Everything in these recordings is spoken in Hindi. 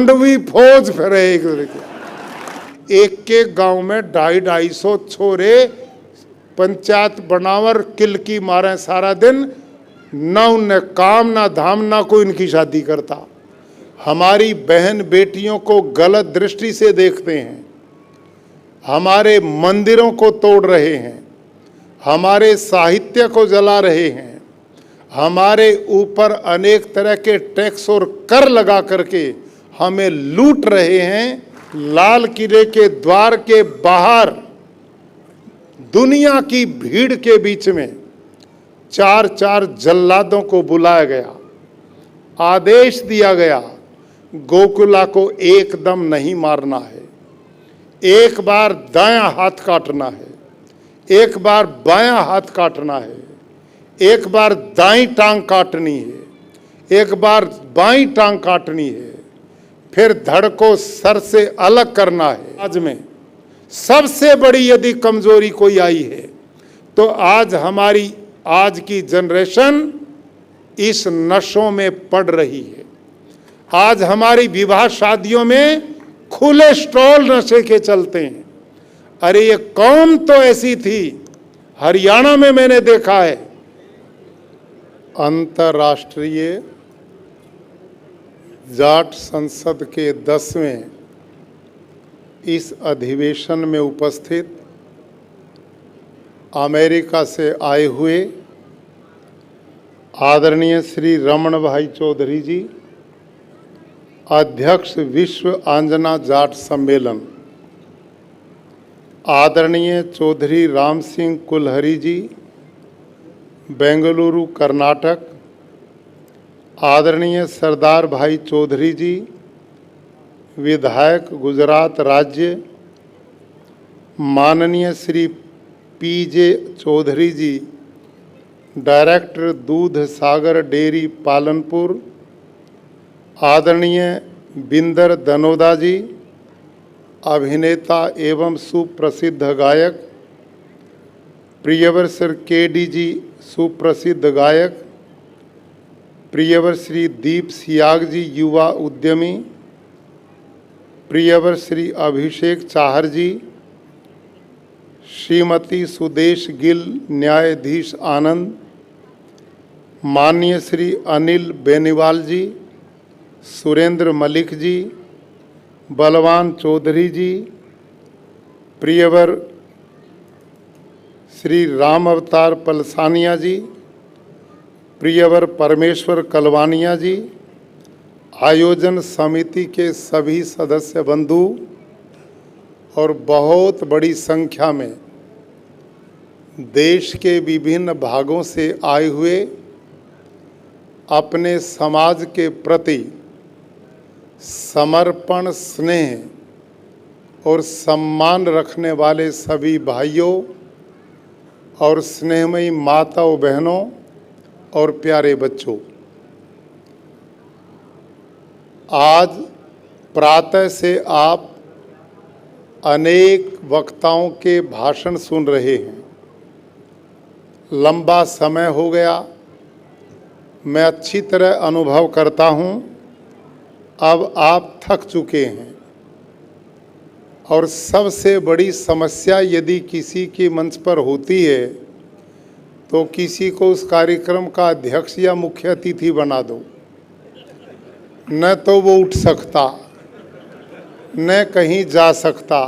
मांडवी फौज फिरे एक एक गांव में 250-250 छोरे पंचायत बनावर किलकी मारे सारा दिन, ना उन्हें काम ना धाम, ना कोई इनकी शादी करता। हमारी बहन बेटियों को गलत दृष्टि से देखते हैं, हमारे मंदिरों को तोड़ रहे हैं, हमारे साहित्य को जला रहे हैं, हमारे ऊपर अनेक तरह के टैक्स और कर लगा करके हमें लूट रहे हैं। लाल किले के द्वार के बाहर दुनिया की भीड़ के बीच में 4-4 जल्लादों को बुलाया गया, आदेश दिया गया गोकुला को एकदम नहीं मारना है, एक बार दायां हाथ काटना है, एक बार बायां हाथ काटना है, एक बार दाईं टांग काटनी है, एक बार बाईं टांग काटनी है, फिर धड़ को सर से अलग करना है। आज में सबसे बड़ी यदि कमजोरी कोई आई है तो आज हमारी आज की जनरेशन इस नशों में पड़ रही है। आज हमारी विवाह शादियों में खुले स्टॉल नशे के चलते हैं। अरे ये कौम तो ऐसी थी, हरियाणा में मैंने देखा है, अंतर्राष्ट्रीय जाट संसद के 10वें इस अधिवेशन में उपस्थित अमेरिका से आए हुए आदरणीय श्री रमण भाई चौधरी जी, अध्यक्ष विश्व आंजना जाट सम्मेलन, आदरणीय चौधरी राम सिंह कुलहरी जी, बेंगलुरु कर्नाटक, आदरणीय सरदार भाई चौधरी जी, विधायक गुजरात राज्य, माननीय श्री पीजे चौधरी जी, डायरेक्टर दूध सागर डेयरी पालनपुर, आदरणीय बिंदर दनोदा जी, अभिनेता एवं सुप्रसिद्ध गायक, प्रियवर सर केडी जी, सुप्रसिद्ध गायक, प्रियवर श्री दीप सियाग जी, युवा उद्यमी, प्रियवर श्री अभिषेक चाहर जी, श्रीमती सुदेश गिल न्यायाधीश आनंद, माननीय श्री अनिल बेनीवाल जी, सुरेंद्र मलिक जी, बलवान चौधरी जी, प्रियवर श्री राम अवतार पलसानिया जी, प्रियवर परमेश्वर कलवानिया जी, आयोजन समिति के सभी सदस्य बंधु और बहुत बड़ी संख्या में देश के विभिन्न भागों से आए हुए अपने समाज के प्रति समर्पण, स्नेह और सम्मान रखने वाले सभी भाइयों और स्नेहमयी माताओं बहनों और प्यारे बच्चों, आज प्रातः से आप अनेक वक्ताओं के भाषण सुन रहे हैं। लंबा समय हो गया, मैं अच्छी तरह अनुभव करता हूं, अब आप थक चुके हैं। और सबसे बड़ी समस्या यदि किसी की मंच पर होती है तो किसी को उस कार्यक्रम का अध्यक्ष या मुख्य अतिथि बना दो, न तो वो उठ सकता, न कहीं जा सकता,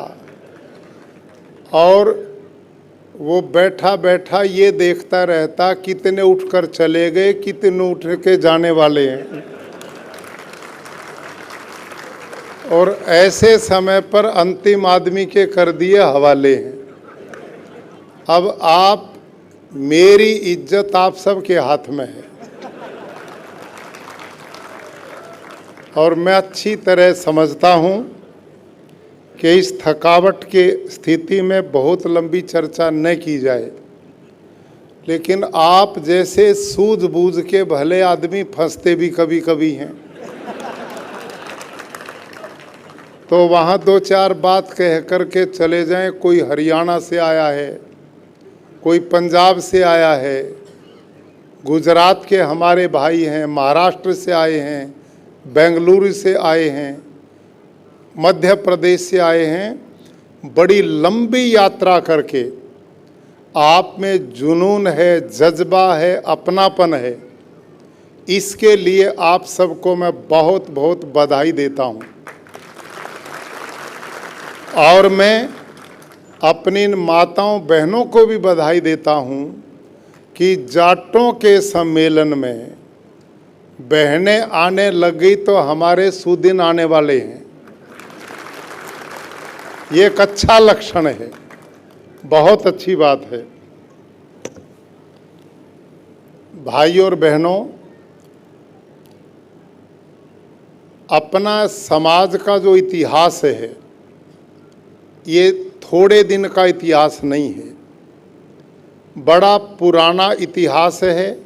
और वो बैठा बैठा ये देखता रहता कितने उठकर चले गए, कितने उठ के जाने वाले हैं। और ऐसे समय पर अंतिम आदमी के कर दिए हवाले हैं। अब आप, मेरी इज्जत आप सबके हाथ में है और मैं अच्छी तरह समझता हूं कि इस थकावट के स्थिति में बहुत लंबी चर्चा न की जाए, लेकिन आप जैसे सूझबूझ के भले आदमी फंसते भी कभी कभी हैं, तो वहाँ 2-4 बात कह कर के चले जाएं। कोई हरियाणा से आया है, कोई पंजाब से आया है, गुजरात के हमारे भाई हैं, महाराष्ट्र से आए हैं, बेंगलुरु से आए हैं, मध्य प्रदेश से आए हैं, बड़ी लंबी यात्रा करके। आप में जुनून है, जज्बा है, अपनापन है, इसके लिए आप सबको मैं बहुत बहुत बधाई देता हूं। और मैं अपनी इन माताओं बहनों को भी बधाई देता हूं कि जाटों के सम्मेलन में बहनें आने लग गई तो हमारे सुदिन आने वाले हैं। ये एक अच्छा लक्षण है, बहुत अच्छी बात है। भाइयों और बहनों, अपना समाज का जो इतिहास है, ये थोड़े दिन का इतिहास नहीं है, बड़ा पुराना इतिहास है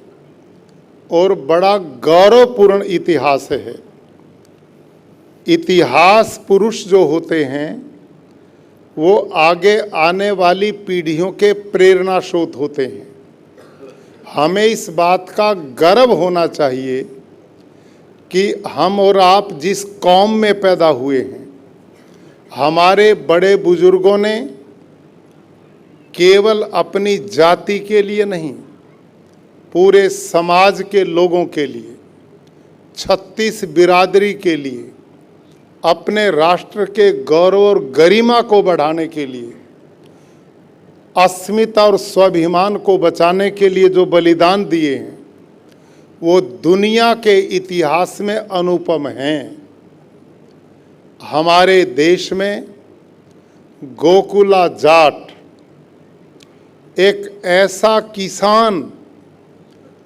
और बड़ा गौरवपूर्ण इतिहास है। इतिहास पुरुष जो होते हैं वो आगे आने वाली पीढ़ियों के प्रेरणा स्रोत होते हैं। हमें इस बात का गर्व होना चाहिए कि हम और आप जिस कौम में पैदा हुए हैं, हमारे बड़े बुजुर्गों ने केवल अपनी जाति के लिए नहीं, पूरे समाज के लोगों के लिए, 36 बिरादरी के लिए, अपने राष्ट्र के गौरव और गरिमा को बढ़ाने के लिए, अस्मिता और स्वाभिमान को बचाने के लिए जो बलिदान दिए हैं, वो दुनिया के इतिहास में अनुपम हैं। हमारे देश में गोकुला जाट एक ऐसा किसान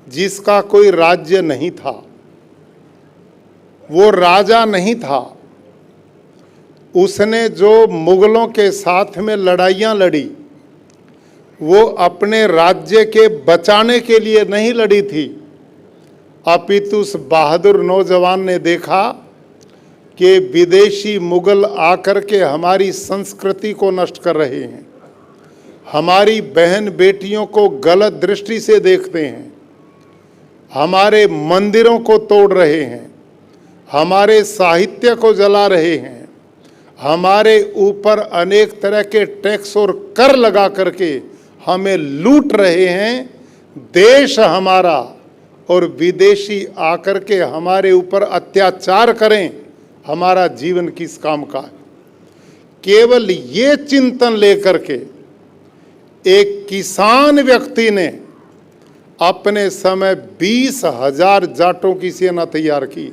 जिसका कोई राज्य नहीं था, वो राजा नहीं था, उसने जो मुगलों के साथ में लड़ाइयाँ लड़ी, वो अपने राज्य के बचाने के लिए नहीं लड़ी थी, अपितु उस बहादुर नौजवान ने देखा कि विदेशी मुगल आकर के हमारी संस्कृति को नष्ट कर रहे हैं, हमारी बहन बेटियों को गलत दृष्टि से देखते हैं, हमारे मंदिरों को तोड़ रहे हैं, हमारे साहित्य को जला रहे हैं, हमारे ऊपर अनेक तरह के टैक्स और कर लगा करके हमें लूट रहे हैं। देश हमारा और विदेशी आकर के हमारे ऊपर अत्याचार करें, हमारा जीवन किस काम का है। केवल ये चिंतन लेकर के एक किसान व्यक्ति ने अपने समय 20,000 जाटों की सेना तैयार की।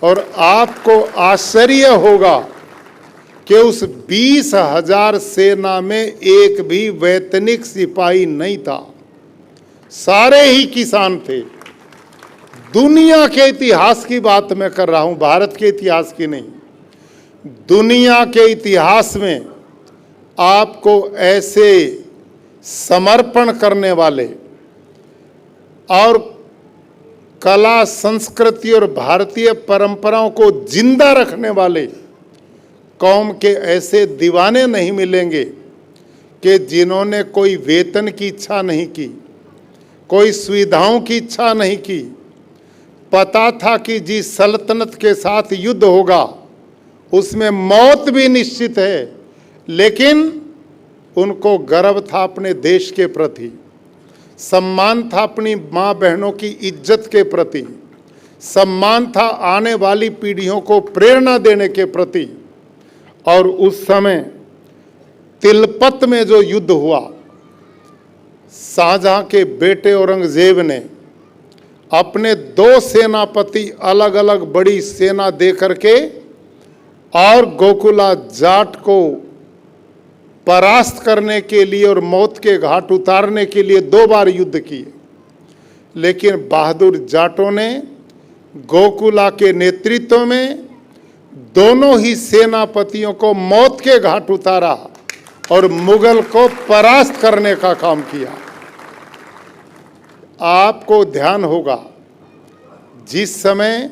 और आपको आश्चर्य होगा कि उस 20,000 सेना में एक भी वैतनिक सिपाही नहीं था, सारे ही किसान थे। दुनिया के इतिहास की बात मैं कर रहा हूं, भारत के इतिहास की नहीं। दुनिया के इतिहास में आपको ऐसे समर्पण करने वाले और कला, संस्कृति और भारतीय परंपराओं को जिंदा रखने वाले कौम के ऐसे दीवाने नहीं मिलेंगे कि जिन्होंने कोई वेतन की इच्छा नहीं की, कोई सुविधाओं की इच्छा नहीं की। पता था कि जिस सल्तनत के साथ युद्ध होगा उसमें मौत भी निश्चित है, लेकिन उनको गर्व था अपने देश के प्रति, सम्मान था अपनी माँ बहनों की इज्जत के प्रति, सम्मान था आने वाली पीढ़ियों को प्रेरणा देने के प्रति। और उस समय तिलपत में जो युद्ध हुआ, शाहजहां के बेटे औरंगजेब ने अपने 2 सेनापति अलग अलग बड़ी सेना दे करके और गोकुला जाट को परास्त करने के लिए और मौत के घाट उतारने के लिए 2 बार युद्ध किए। लेकिन बहादुर जाटों ने गोकुला के नेतृत्व में दोनों ही सेनापतियों को मौत के घाट उतारा और मुगल को परास्त करने का काम किया। आपको ध्यान होगा, जिस समय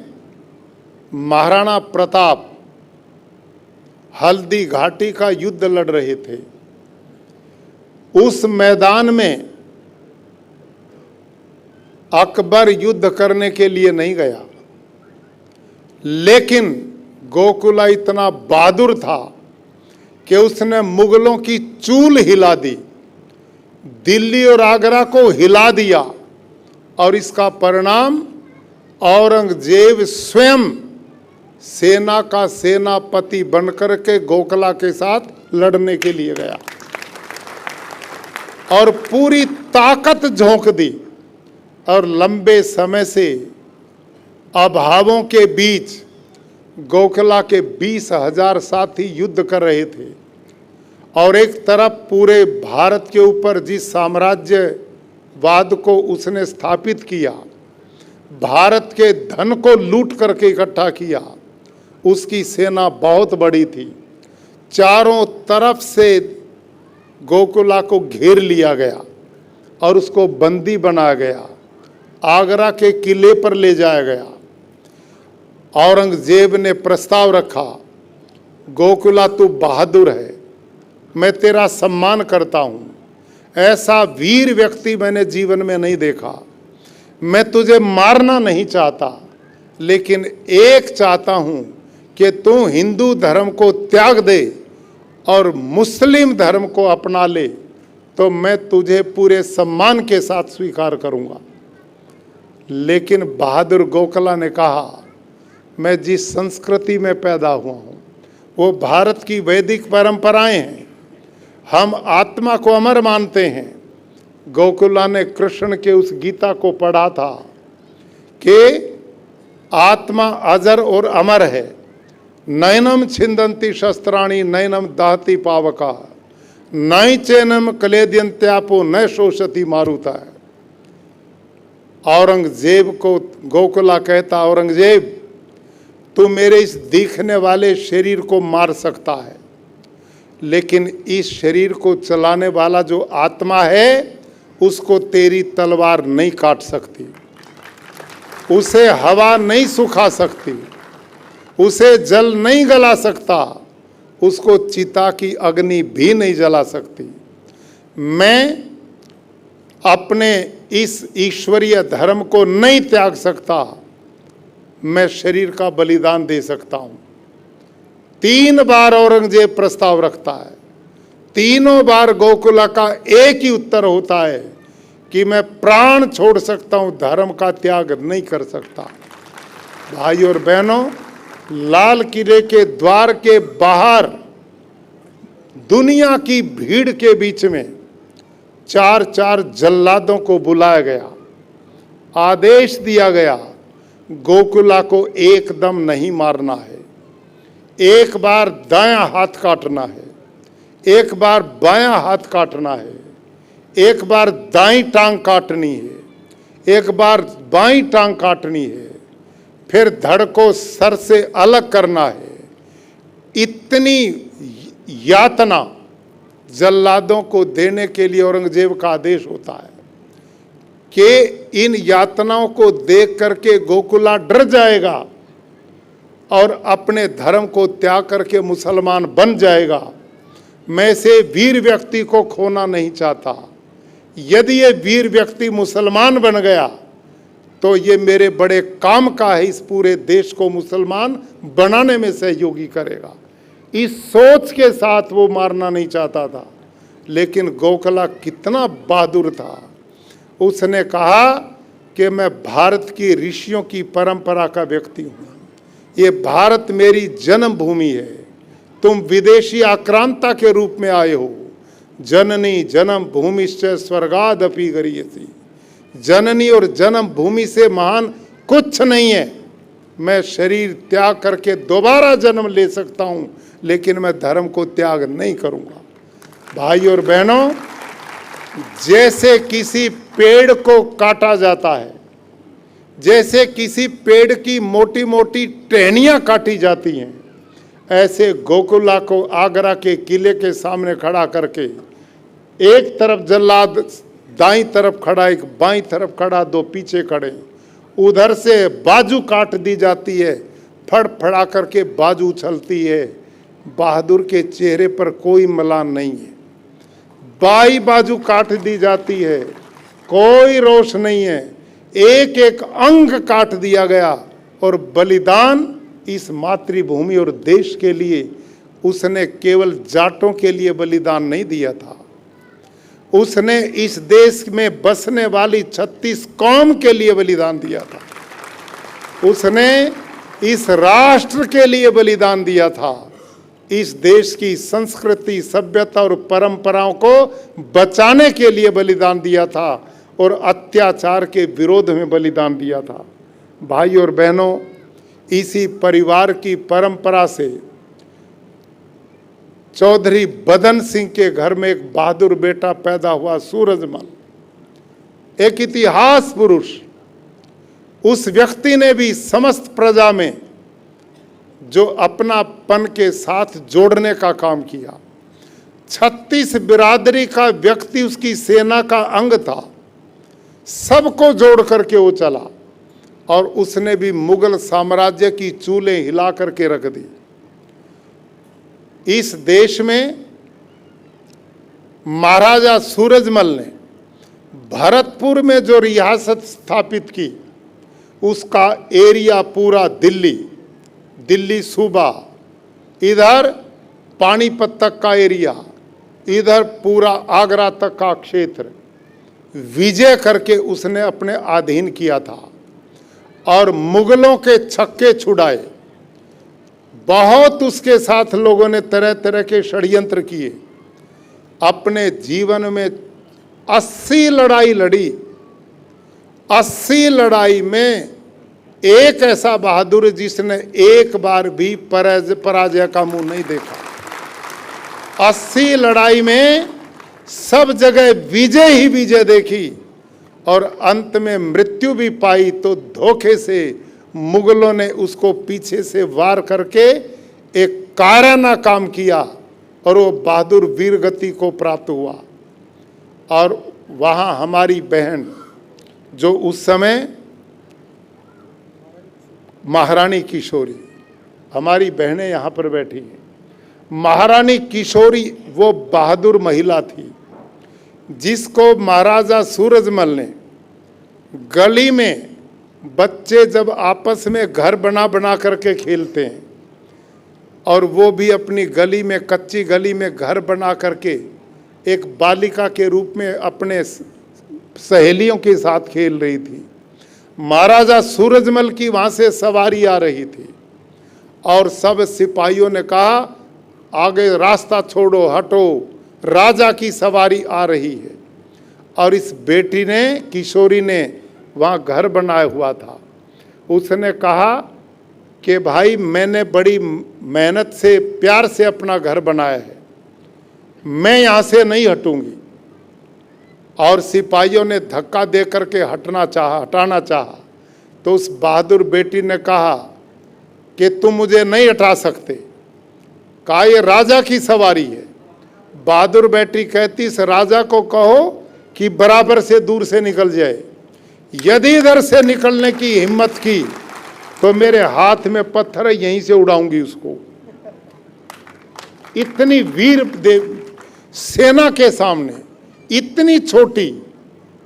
महाराणा प्रताप हल्दी घाटी का युद्ध लड़ रहे थे, उस मैदान में अकबर युद्ध करने के लिए नहीं गया, लेकिन गोकुला इतना बहादुर था कि उसने मुगलों की चूल हिला दी, दिल्ली और आगरा को हिला दिया, और इसका परिणाम औरंगजेब स्वयं सेना का सेनापति बनकर के गोखला के साथ लड़ने के लिए गया और पूरी ताकत झोंक दी, और लंबे समय से अभावों के बीच गोखला के 20,000 साथी युद्ध कर रहे थे, और एक तरफ पूरे भारत के ऊपर जिस साम्राज्यवाद को उसने स्थापित किया, भारत के धन को लूट करके इकट्ठा किया, उसकी सेना बहुत बड़ी थी। चारों तरफ से गोकुला को घेर लिया गया और उसको बंदी बनाया गया, आगरा के किले पर ले जाया गया। औरंगजेब ने प्रस्ताव रखा, गोकुला तू बहादुर है, मैं तेरा सम्मान करता हूँ, ऐसा वीर व्यक्ति मैंने जीवन में नहीं देखा, मैं तुझे मारना नहीं चाहता, लेकिन एक चाहता हूँ कि तू हिंदू धर्म को त्याग दे और मुस्लिम धर्म को अपना ले, तो मैं तुझे पूरे सम्मान के साथ स्वीकार करूँगा। लेकिन बहादुर गोखला ने कहा, मैं जिस संस्कृति में पैदा हुआ हूँ वो भारत की वैदिक परंपराएं हैं, हम आत्मा को अमर मानते हैं। गोकुला ने कृष्ण के उस गीता को पढ़ा था कि आत्मा अजर और अमर है, नयनम छिंदंती शस्त्राणी नयनम दहती पावका, नई चैनम कलेद्यंत्यापो न शोषति मारुता है। औरंगजेब को गोकुला कहता, औरंगजेब तू मेरे इस दिखने वाले शरीर को मार सकता है, लेकिन इस शरीर को चलाने वाला जो आत्मा है उसको तेरी तलवार नहीं काट सकती, उसे हवा नहीं सुखा सकती, उसे जल नहीं गला सकता, उसको चिता की अग्नि भी नहीं जला सकती। मैं अपने इस ईश्वरीय धर्म को नहीं त्याग सकता, मैं शरीर का बलिदान दे सकता हूं। 3 बार औरंगजेब प्रस्ताव रखता है, तीनों बार गोकुला का एक ही उत्तर होता है कि मैं प्राण छोड़ सकता हूं, धर्म का त्याग नहीं कर सकता। भाई और बहनों, लाल किले के द्वार के बाहर दुनिया की भीड़ के बीच में 4 जल्लादों को बुलाया गया, आदेश दिया गया, गोकुला को एकदम नहीं मारना है, एक बार दायां हाथ काटना है, एक बार बायां हाथ काटना है, एक बार दाईं टांग काटनी है, एक बार बाईं टांग काटनी है, फिर धड़ को सर से अलग करना है। इतनी यातना जल्लादों को देने के लिए औरंगजेब का आदेश होता है कि इन यातनाओं को देख करके गोकुला डर जाएगा और अपने धर्म को त्याग करके मुसलमान बन जाएगा। मैं से वीर व्यक्ति को खोना नहीं चाहता। यदि ये वीर व्यक्ति मुसलमान बन गया तो ये मेरे बड़े काम का है, इस पूरे देश को मुसलमान बनाने में सहयोगी करेगा। इस सोच के साथ वो मारना नहीं चाहता था। लेकिन गोखला कितना बहादुर था, उसने कहा कि मैं भारत की ऋषियों की परंपरा का व्यक्ति हूँ, ये भारत मेरी जन्मभूमि है, तुम विदेशी आक्रांता के रूप में आए हो। जननी जन्म भूमिश्च स्वर्गादपि गरीयसी, जननी और जन्म भूमि से महान कुछ नहीं है। मैं शरीर त्याग करके दोबारा जन्म ले सकता हूँ, लेकिन मैं धर्म को त्याग नहीं करूँगा। भाई और बहनों, जैसे किसी पेड़ को काटा जाता है, जैसे किसी पेड़ की मोटी मोटी टहनियाँ काटी जाती हैं, ऐसे गोकुला को आगरा के किले के सामने खड़ा करके एक तरफ जल्लाद दाईं तरफ खड़ा, एक बाईं तरफ खड़ा, 2 पीछे खड़े, उधर से बाजू काट दी जाती है, फड़फड़ा करके बाजू उछलती है। बहादुर के चेहरे पर कोई मलान नहीं है। बाई बाजू काट दी जाती है, कोई रोष नहीं है, एक एक अंग काट दिया गया और बलिदान इस मातृभूमि और देश के लिए उसने केवल जाटों के लिए बलिदान नहीं दिया था, उसने इस देश में बसने वाली 36 कौम के लिए बलिदान दिया था, उसने इस राष्ट्र के लिए बलिदान दिया था, इस देश की संस्कृति, सभ्यता और परंपराओं को बचाने के लिए बलिदान दिया था और अत्याचार के विरोध में बलिदान दिया था। भाई और बहनों, इसी परिवार की परंपरा से चौधरी बदन सिंह के घर में एक बहादुर बेटा पैदा हुआ, सूरजमल, एक इतिहास पुरुष। उस व्यक्ति ने भी समस्त प्रजा में जो अपनापन के साथ जोड़ने का काम किया। 36 बिरादरी का व्यक्ति उसकी सेना का अंग था, सबको जोड़ करके वो चला और उसने भी मुगल साम्राज्य की चूलें हिला करके रख दी। इस देश में महाराजा सूरजमल ने भरतपुर में जो रियासत स्थापित की, उसका एरिया पूरा दिल्ली सूबा, इधर पानीपत तक का एरिया, इधर पूरा आगरा तक का क्षेत्र विजय करके उसने अपने अधीन किया था और मुगलों के छक्के छुड़ाए। बहुत उसके साथ लोगों ने तरह तरह के षड्यंत्र किए। अपने जीवन में 80 लड़ाई लड़ी। 80 लड़ाई में एक ऐसा बहादुर जिसने एक बार भी पराजय का मुंह नहीं देखा। 80 लड़ाई में सब जगह विजय ही विजय देखी और अंत में मृत्यु भी पाई तो धोखे से मुगलों ने उसको पीछे से वार करके एक कायराना काम किया और वो बहादुर वीर गति को प्राप्त हुआ। और वहाँ हमारी बहन जो उस समय महारानी किशोरी, हमारी बहनें यहाँ पर बैठी हैं, महारानी किशोरी वो बहादुर महिला थी जिसको महाराजा सूरजमल ने गली में, बच्चे जब आपस में घर बना बना करके खेलते हैं और वो भी अपनी गली में, कच्ची गली में घर बना करके एक बालिका के रूप में अपने सहेलियों के साथ खेल रही थी। महाराजा सूरजमल की वहाँ से सवारी आ रही थी और सब सिपाहियों ने कहा, आगे रास्ता छोड़ो, हटो, राजा की सवारी आ रही है। और इस बेटी ने, किशोरी ने वहाँ घर बनाया हुआ था। उसने कहा कि भाई मैंने बड़ी मेहनत से, प्यार से अपना घर बनाया है, मैं यहाँ से नहीं हटूंगी। और सिपाहियों ने धक्का दे करके हटाना चाहा तो उस बहादुर बेटी ने कहा कि तुम मुझे नहीं हटा सकते। कहा ये राजा की सवारी है। बहादुर बेटी कहती, इस राजा को कहो कि बराबर से दूर से निकल जाए, यदि इधर से निकलने की हिम्मत की तो मेरे हाथ में पत्थर है, यहीं से उड़ाऊंगी उसको। इतनी वीर सेना के सामने इतनी छोटी,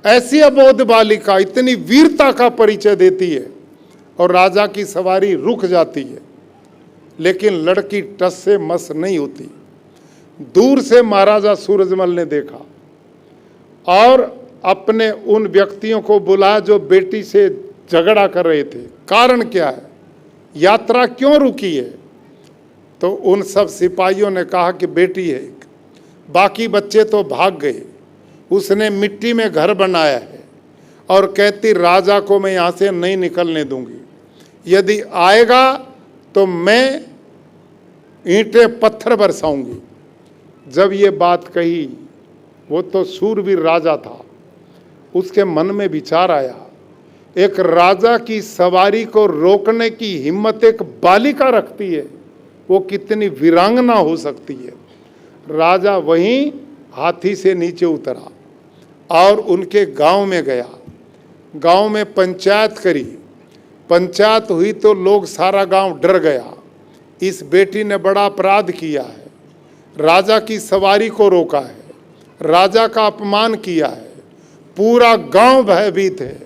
ऐसी अबोध बालिका इतनी वीरता का परिचय देती है और राजा की सवारी रुक जाती है। लेकिन लड़की टस से मस नहीं होती। दूर से महाराजा सूरजमल ने देखा और अपने उन व्यक्तियों को बुलाया जो बेटी से झगड़ा कर रहे थे। कारण क्या है, यात्रा क्यों रुकी है? तो उन सब सिपाहियों ने कहा कि बेटी है, बाकी बच्चे तो भाग गए, उसने मिट्टी में घर बनाया है और कहती राजा को मैं यहाँ से नहीं निकलने दूंगी, यदि आएगा तो मैं ईंटें पत्थर बरसाऊंगी। जब ये बात कही, वो तो शूरवीर राजा था, उसके मन में विचार आया, एक राजा की सवारी को रोकने की हिम्मत एक बालिका रखती है, वो कितनी वीरांगना हो सकती है। राजा वहीं हाथी से नीचे उतरा और उनके गांव में गया। गांव में पंचायत करी। पंचायत हुई तो लोग, सारा गांव डर गया, इस बेटी ने बड़ा अपराध किया है, राजा की सवारी को रोका है, राजा का अपमान किया है। पूरा गांव भयभीत है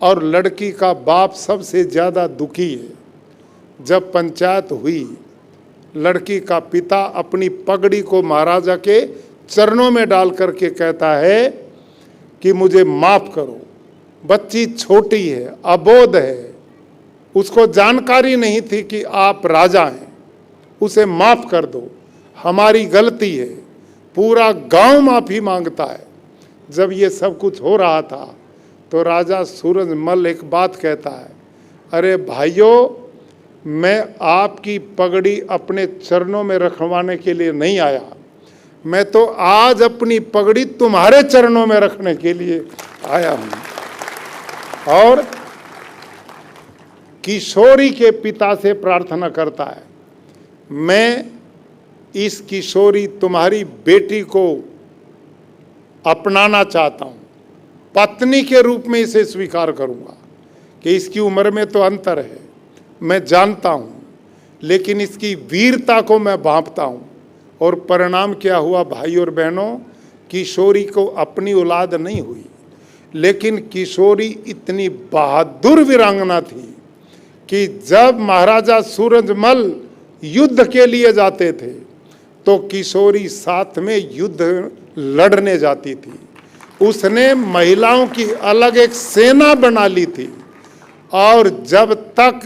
और लड़की का बाप सबसे ज़्यादा दुखी है। जब पंचायत हुई, लड़की का पिता अपनी पगड़ी को महाराजा के चरणों में डाल करके कहता है कि मुझे माफ करो, बच्ची छोटी है, अबोध है, उसको जानकारी नहीं थी कि आप राजा हैं, उसे माफ कर दो, हमारी गलती है। पूरा गांव माफी मांगता है। जब ये सब कुछ हो रहा था तो राजा सूरजमल एक बात कहता है, अरे भाइयों, मैं आपकी पगड़ी अपने चरणों में रखवाने के लिए नहीं आया, मैं तो आज अपनी पगड़ी तुम्हारे चरणों में रखने के लिए आया हूं। और किशोरी के पिता से प्रार्थना करता है, मैं इस किशोरी तुम्हारी बेटी को अपनाना चाहता हूं, पत्नी के रूप में इसे स्वीकार करूंगा कि इसकी उम्र में तो अंतर है, मैं जानता हूं, लेकिन इसकी वीरता को मैं भांपता हूं। और परिणाम क्या हुआ भाई और बहनों, किशोरी को अपनी औलाद नहीं हुई, लेकिन किशोरी इतनी बहादुर वीरांगना थी कि जब महाराजा सूरजमल युद्ध के लिए जाते थे तो किशोरी साथ में युद्ध लड़ने जाती थी। उसने महिलाओं की अलग एक सेना बना ली थी। और जब तक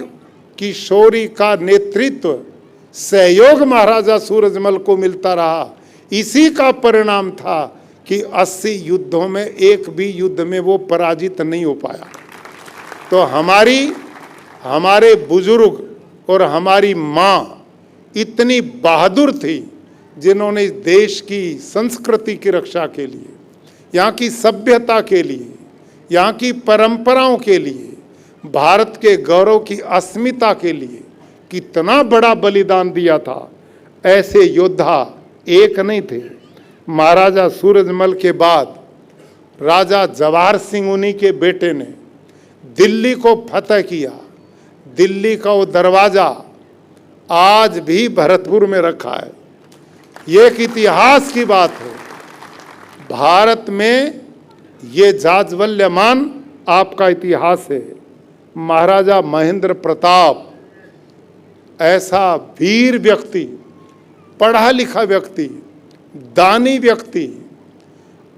किशोरी का नेतृत्व सहयोग महाराजा सूरजमल को मिलता रहा, इसी का परिणाम था कि 80 युद्धों में एक भी युद्ध में वो पराजित नहीं हो पाया। तो हमारे बुजुर्ग और हमारी माँ इतनी बहादुर थी, जिन्होंने इस देश की संस्कृति की रक्षा के लिए, यहाँ की सभ्यता के लिए, यहाँ की परंपराओं के लिए, भारत के गौरव की अस्मिता के लिए कितना बड़ा बलिदान दिया था। ऐसे योद्धा एक नहीं थे। महाराजा सूरजमल के बाद राजा जवाहर सिंह उन्हीं के बेटे ने दिल्ली को फतह किया। दिल्ली का वो दरवाजा आज भी भरतपुर में रखा है। ये एक इतिहास की बात है। भारत में ये जाज्वल्यमान आपका इतिहास है। महाराजा महेंद्र प्रताप ऐसा वीर व्यक्ति, पढ़ा लिखा व्यक्ति, दानी व्यक्ति,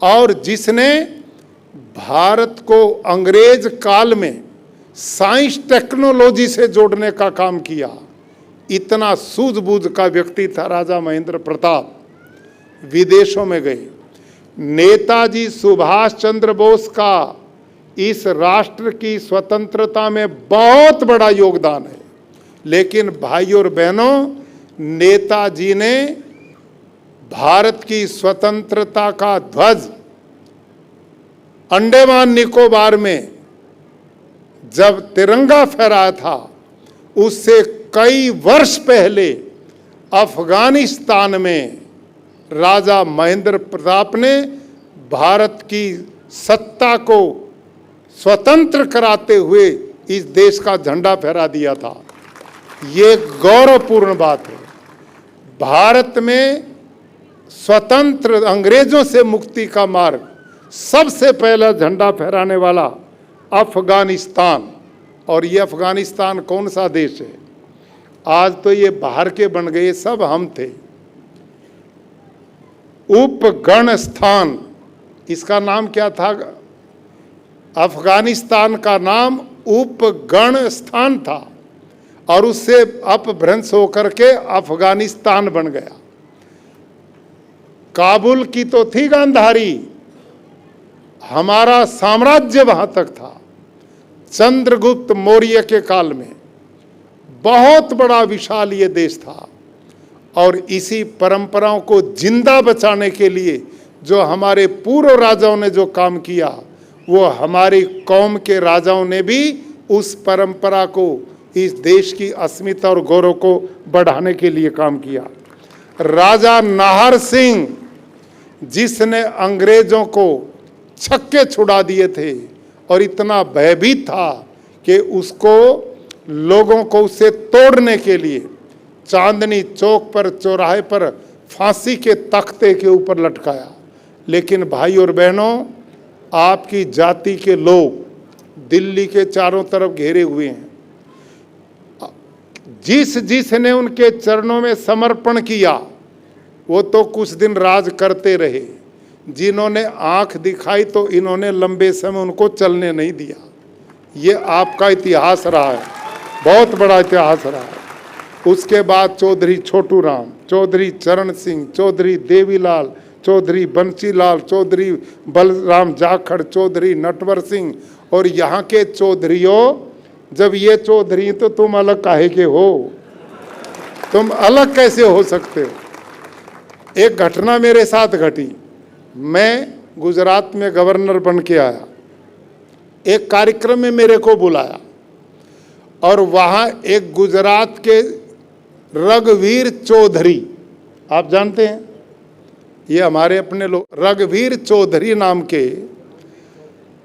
और जिसने भारत को अंग्रेज काल में साइंस टेक्नोलॉजी से जोड़ने का काम किया, इतना सूझबूझ का व्यक्ति था राजा महेंद्र प्रताप। विदेशों में गए। नेताजी सुभाष चंद्र बोस का इस राष्ट्र की स्वतंत्रता में बहुत बड़ा योगदान है, लेकिन भाई और बहनों, नेताजी ने भारत की स्वतंत्रता का ध्वज अंडमान निकोबार में जब तिरंगा फहराया था, उससे कई वर्ष पहले अफगानिस्तान में राजा महेंद्र प्रताप ने भारत की सत्ता को स्वतंत्र कराते हुए इस देश का झंडा फहरा दिया था। ये गौरवपूर्ण बात है। भारत में स्वतंत्र अंग्रेजों से मुक्ति का मार्ग सबसे पहला झंडा फहराने वाला अफगानिस्तान। और ये अफगानिस्तान कौन सा देश है? आज तो ये बाहर के बन गए, सब हम थे। उपगण स्थान, इसका नाम क्या था? अफगानिस्तान का नाम उपगण स्थान था, और उससे अपभ्रंश होकर के अफगानिस्तान बन गया। काबुल की तो थी गांधारी, हमारा साम्राज्य वहां तक था। चंद्रगुप्त मौर्य के काल में बहुत बड़ा विशाल ये देश था, और इसी परंपराओं को जिंदा बचाने के लिए जो हमारे पूर्व राजाओं ने जो काम किया, वो हमारी कौम के राजाओं ने भी उस परंपरा को, इस देश की अस्मिता और गौरव को बढ़ाने के लिए काम किया। राजा नाहर सिंह, जिसने अंग्रेजों को छक्के छुड़ा दिए थे और इतना भयभीत था कि उसको लोगों को उसे तोड़ने के लिए चांदनी चौक पर, चौराहे पर फांसी के तख्ते के ऊपर लटकाया। लेकिन भाई और बहनों, आपकी जाति के लोग दिल्ली के चारों तरफ घेरे हुए हैं। जिस जिसने उनके चरणों में समर्पण किया वो तो कुछ दिन राज करते रहे। जिन्होंने आंख दिखाई तो इन्होंने लंबे समय उनको चलने नहीं दिया। ये आपका इतिहास रहा है, बहुत बड़ा इतिहास रहा है। उसके बाद चौधरी छोटू राम, चौधरी चरण सिंह, चौधरी देवीलाल, चौधरी बंसीलाल, चौधरी बलराम जाखड़, चौधरी नटवर सिंह, और यहाँ के चौधरियों, जब ये चौधरी तो तुम अलग काहे के हो? तुम अलग कैसे हो सकते हो? एक घटना मेरे साथ घटी। मैं गुजरात में गवर्नर बन के आया, एक कार्यक्रम में मेरे को बुलाया और वहाँ एक गुजरात के रघुवीर चौधरी, आप जानते हैं, ये हमारे अपने लोग, रघुवीर चौधरी नाम के,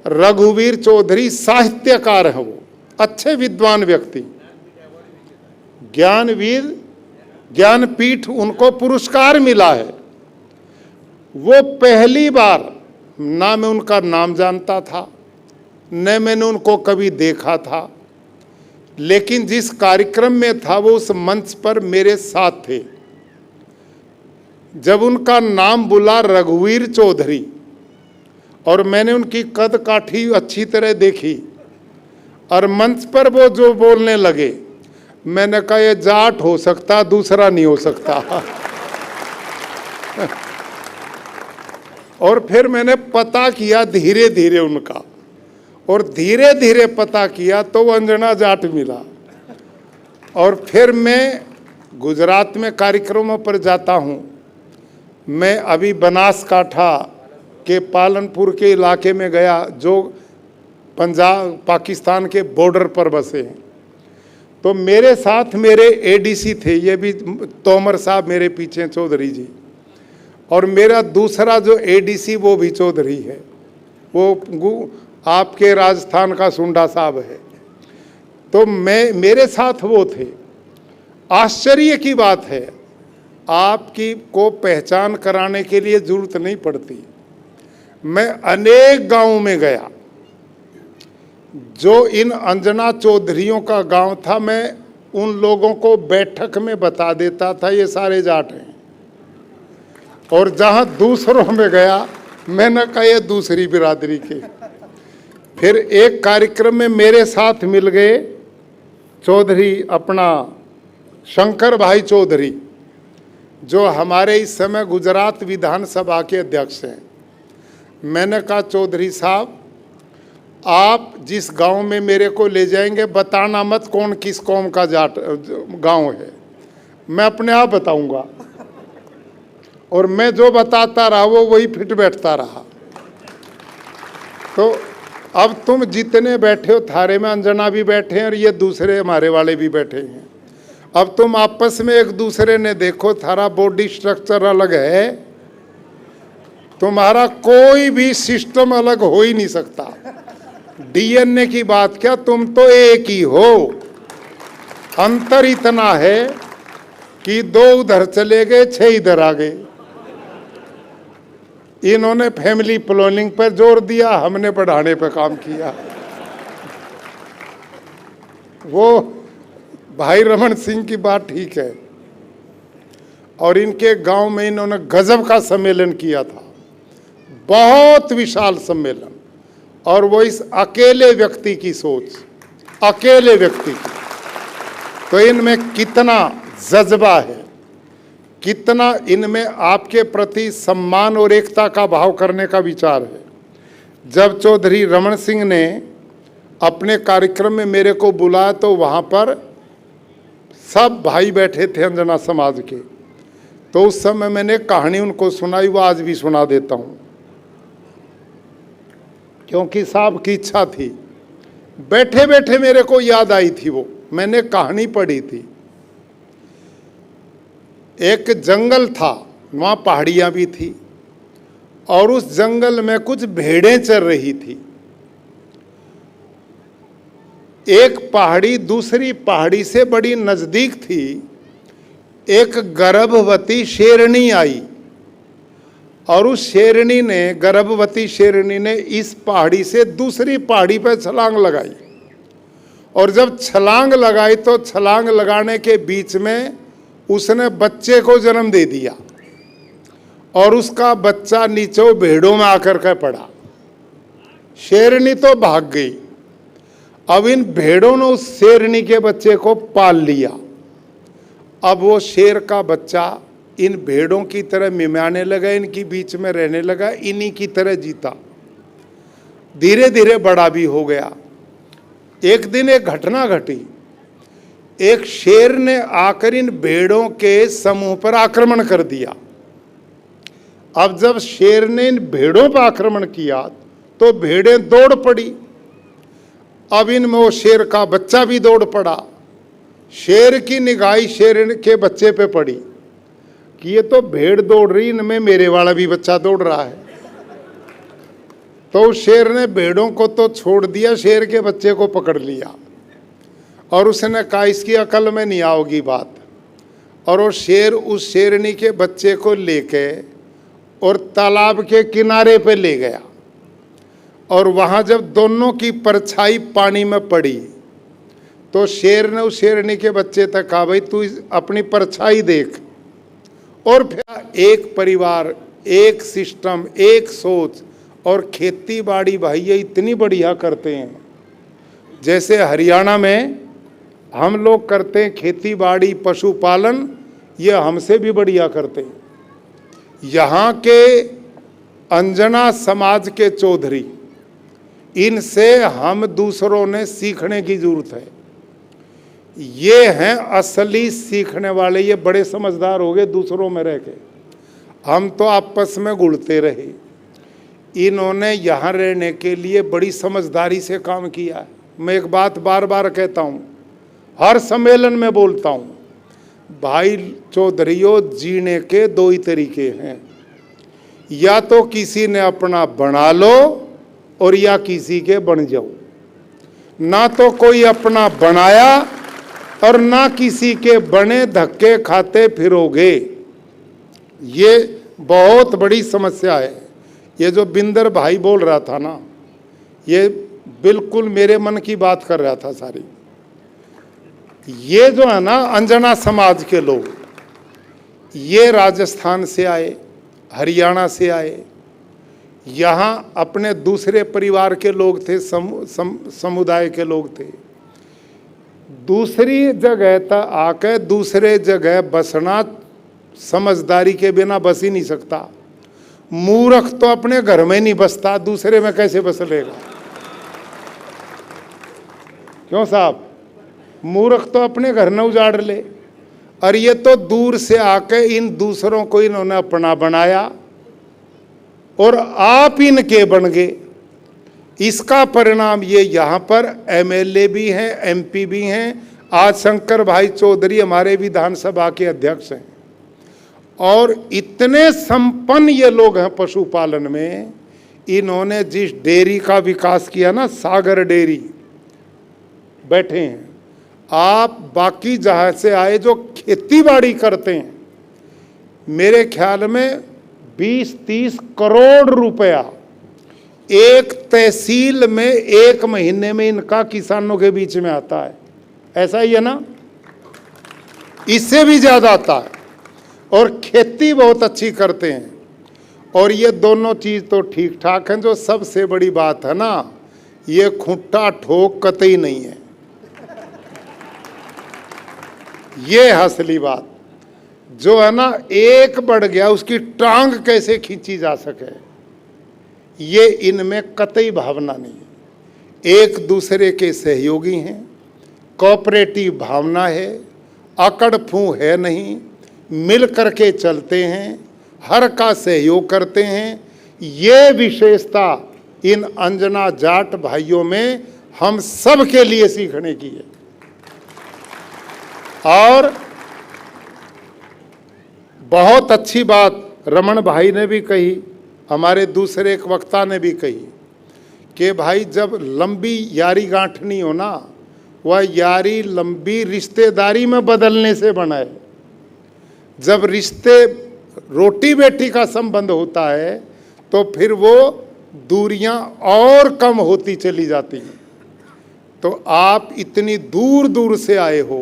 रघुवीर चौधरी साहित्यकार हैं, वो अच्छे विद्वान व्यक्ति, ज्ञानपीठ उनको पुरस्कार मिला है। वो पहली बार, ना मैं उनका नाम जानता था न मैंने उनको कभी देखा था, लेकिन जिस कार्यक्रम में था वो उस मंच पर मेरे साथ थे। जब उनका नाम बुला रघुवीर चौधरी और मैंने उनकी कद काठी अच्छी तरह देखी और मंच पर वो जो बोलने लगे, मैंने कहा ये जाट हो सकता, दूसरा नहीं हो सकता। और फिर मैंने पता किया धीरे धीरे उनका, और धीरे धीरे पता किया तो वो अंजना जाट मिला। और फिर मैं गुजरात में कार्यक्रमों पर जाता हूँ। मैं अभी बनासकांठा के पालनपुर के इलाके में गया जो पंजाब पाकिस्तान के बॉर्डर पर बसे हैं। तो मेरे साथ मेरे एडीसी थे, ये भी तोमर साहब मेरे पीछे, चौधरी जी, और मेरा दूसरा जो एडीसी वो भी चौधरी है, वो आपके राजस्थान का सुंडा साहब है। तो मेरे साथ वो थे। आश्चर्य की बात है, आपकी को पहचान कराने के लिए जरूरत नहीं पड़ती। मैं अनेक गांवों में गया, जो इन अंजना चौधरियों का गांव था, मैं उन लोगों को बैठक में बता देता था ये सारे जाट हैं। और जहां दूसरों में गया, मैंने कहा ये दूसरी बिरादरी के। फिर एक कार्यक्रम में मेरे साथ मिल गए चौधरी अपना शंकर भाई चौधरी, जो हमारे इस समय गुजरात विधानसभा के अध्यक्ष हैं। मैंने कहा चौधरी साहब, आप जिस गांव में मेरे को ले जाएंगे बताना मत कौन किस कौम का जाट गांव है, मैं अपने आप बताऊंगा। और मैं जो बताता रहा वो वही फिट बैठता रहा। तो अब तुम जितने बैठे हो, थारे में अंजना भी बैठे हैं और ये दूसरे हमारे वाले भी बैठे हैं। अब तुम आपस में एक दूसरे ने देखो, थारा बॉडी स्ट्रक्चर अलग है, तुम्हारा कोई भी सिस्टम अलग हो ही नहीं सकता। डीएनए की बात क्या, तुम तो एक ही हो। अंतर इतना है कि 2 उधर चले गए, 6 इधर आ गए। इन्होंने फैमिली प्लानिंग पर जोर दिया, हमने बढ़ाने पर काम किया। वो भाई रमन सिंह की बात ठीक है, और इनके गांव में इन्होंने गजब का सम्मेलन किया था, बहुत विशाल सम्मेलन। और वो इस अकेले व्यक्ति की सोच, अकेले व्यक्ति की, तो इनमें कितना जज्बा है, कितना इनमें आपके प्रति सम्मान और एकता का भाव करने का विचार है। जब चौधरी रमन सिंह ने अपने कार्यक्रम में मेरे को बुलाया तो वहाँ पर सब भाई बैठे थे अंजना समाज के। तो उस समय मैंने कहानी उनको सुनाई, वो आज भी सुना देता हूँ, क्योंकि साहब की इच्छा थी। बैठे बैठे मेरे को याद आई थी वो, मैंने कहानी पढ़ी थी। एक जंगल था, वहाँ पहाड़ियाँ भी थी, और उस जंगल में कुछ भेड़ें चर रही थी। एक पहाड़ी दूसरी पहाड़ी से बड़ी नजदीक थी। एक गर्भवती शेरनी आई, और उस शेरनी ने, गर्भवती शेरनी ने इस पहाड़ी से दूसरी पहाड़ी पर छलांग लगाई और जब छलांग लगाई तो छलांग लगाने के बीच में उसने बच्चे को जन्म दे दिया और उसका बच्चा नीचे भेड़ों में आकर के पड़ा। शेरनी तो भाग गई। अब इन भेड़ों ने उस शेरनी के बच्चे को पाल लिया। अब वो शेर का बच्चा इन भेड़ों की तरह मिमाने लगा, इनकी बीच में रहने लगा, इन्हीं की तरह जीता, धीरे धीरे बड़ा भी हो गया। एक दिन एक घटना घटी। एक शेर ने आकर इन भेड़ों के समूह पर आक्रमण कर दिया। अब जब शेर ने इन भेड़ों पर आक्रमण किया तो भेड़ें दौड़ पड़ी। अब इनमें वो शेर का बच्चा भी दौड़ पड़ा। शेर की निगाह शेर के बच्चे पे पड़ी कि ये तो भेड़ दौड़ रही, इनमें मेरे वाला भी बच्चा दौड़ रहा है। तो शेर ने भेड़ों को तो छोड़ दिया, शेर के बच्चे को पकड़ लिया और उसने कहा इसकी अकल में नहीं आओगी बात। और वो शेर उस शेरनी के बच्चे को लेके और तालाब के किनारे पे ले गया और वहाँ जब दोनों की परछाई पानी में पड़ी तो शेर ने उस शेरनी के बच्चे तक कहा भाई तू अपनी परछाई देख। और फिर एक परिवार, एक सिस्टम, एक सोच। और खेती बाड़ी भाई ये इतनी बढ़िया करते हैं, जैसे हरियाणा में हम लोग करते हैं खेती बाड़ी पशुपालन, ये हमसे भी बढ़िया करते हैं। यहाँ के अंजना समाज के चौधरी, इनसे हम दूसरों ने सीखने की जरूरत है। ये हैं असली सीखने वाले, ये बड़े समझदार हो गए दूसरों में रह के। हम तो आपस में घुलते रहे। इन्होंने यहाँ रहने के लिए बड़ी समझदारी से काम किया है। मैं एक बात बार बार कहता हूँ, हर सम्मेलन में बोलता हूँ, भाई चौधरियों जीने के दो ही तरीके हैं, या तो किसी ने अपना बना लो और या किसी के बन जाओ। ना तो कोई अपना बनाया और ना किसी के बने धक्के खाते फिरोगे। ये बहुत बड़ी समस्या है। ये जो बिंदर भाई बोल रहा था ना, ये बिल्कुल मेरे मन की बात कर रहा था सारी। ये जो है ना अंजना समाज के लोग, ये राजस्थान से आए, हरियाणा से आए, यहाँ अपने दूसरे परिवार के लोग थे, समुदाय के लोग थे। दूसरी जगह तक आकर दूसरे जगह बसना समझदारी के बिना बस ही नहीं सकता। मूर्ख तो अपने घर में नहीं बसता, दूसरे में कैसे बस लेगा? क्यों साहब? मूर्ख तो अपने घर न उजाड़ ले। और ये तो दूर से आके इन दूसरों को इन्होंने अपना बनाया और आप इनके बन गए। इसका परिणाम ये यहाँ पर एमएलए भी हैं, एमपी भी हैं। आज शंकर भाई चौधरी हमारे विधानसभा के अध्यक्ष हैं और इतने संपन्न ये लोग हैं पशुपालन में। इन्होंने जिस डेयरी का विकास किया ना, सागर डेयरी, बैठे हैं आप, बाकी जहाँ से आए जो खेती बाड़ी करते हैं, मेरे ख्याल में 20-30 करोड़ रुपया एक तहसील में एक महीने में इनका किसानों के बीच में आता है। ऐसा ही है ना? इससे भी ज्यादा आता है। और खेती बहुत अच्छी करते हैं। और ये दोनों चीज तो ठीक ठाक हैं। जो सबसे बड़ी बात है ना, ये खुट्टा ठोक कतई नहीं है। ये असली बात जो है ना, एक बढ़ गया उसकी टांग कैसे खींची जा सके, ये इनमें कतई भावना नहीं है। एक दूसरे के सहयोगी हैं, कोऑपरेटिव भावना है, अकड़ फू है नहीं, मिल करके चलते हैं, हर का सहयोग करते हैं। ये विशेषता इन अंजना जाट भाइयों में हम सब के लिए सीखने की है। और बहुत अच्छी बात रमन भाई ने भी कही, हमारे दूसरे एक वक्ता ने भी कही कि भाई जब लंबी यारी गांठनी हो ना, वह यारी लंबी रिश्तेदारी में बदलने से बना है। जब रिश्ते रोटी बेटी का संबंध होता है तो फिर वो दूरियां और कम होती चली जाती हैं। तो आप इतनी दूर दूर से आए हो,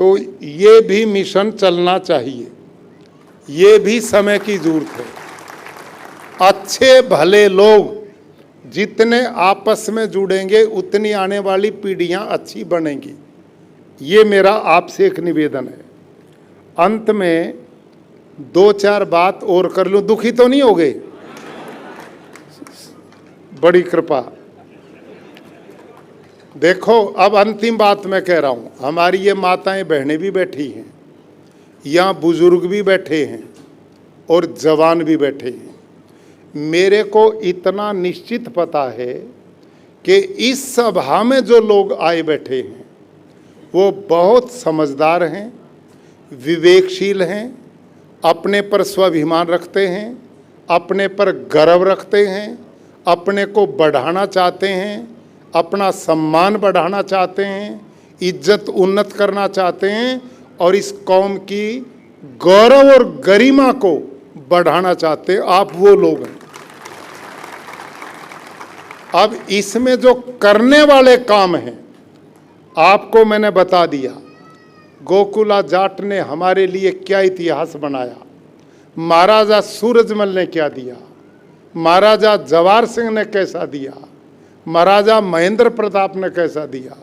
तो ये भी मिशन चलना चाहिए, ये भी समय की जरूरत है। अच्छे भले लोग जितने आपस में जुड़ेंगे उतनी आने वाली पीढ़ियां अच्छी बनेंगी। ये मेरा आपसे एक निवेदन है। अंत में 2-4 बात और कर लूं, दुखी तो नहीं हो गए? बड़ी कृपा। देखो, अब अंतिम बात मैं कह रहा हूं, हमारी ये माताएं बहनें भी बैठी हैं, यहाँ बुजुर्ग भी बैठे हैं और जवान भी बैठे हैं। मेरे को इतना निश्चित पता है कि इस सभा में जो लोग आए बैठे हैं वो बहुत समझदार हैं, विवेकशील हैं, अपने पर स्वाभिमान रखते हैं, अपने पर गर्व रखते हैं, अपने को बढ़ाना चाहते हैं, अपना सम्मान बढ़ाना चाहते हैं, इज्जत उन्नत करना चाहते हैं और इस कौम की गौरव और गरिमा को बढ़ाना चाहते हैं। आप वो लोग हैं। अब इसमें जो करने वाले काम हैं आपको मैंने बता दिया। गोकुला जाट ने हमारे लिए क्या इतिहास बनाया, महाराजा सूरजमल ने क्या दिया, महाराजा जवाहर सिंह ने कैसा दिया, महाराजा महेंद्र प्रताप ने कैसा दिया,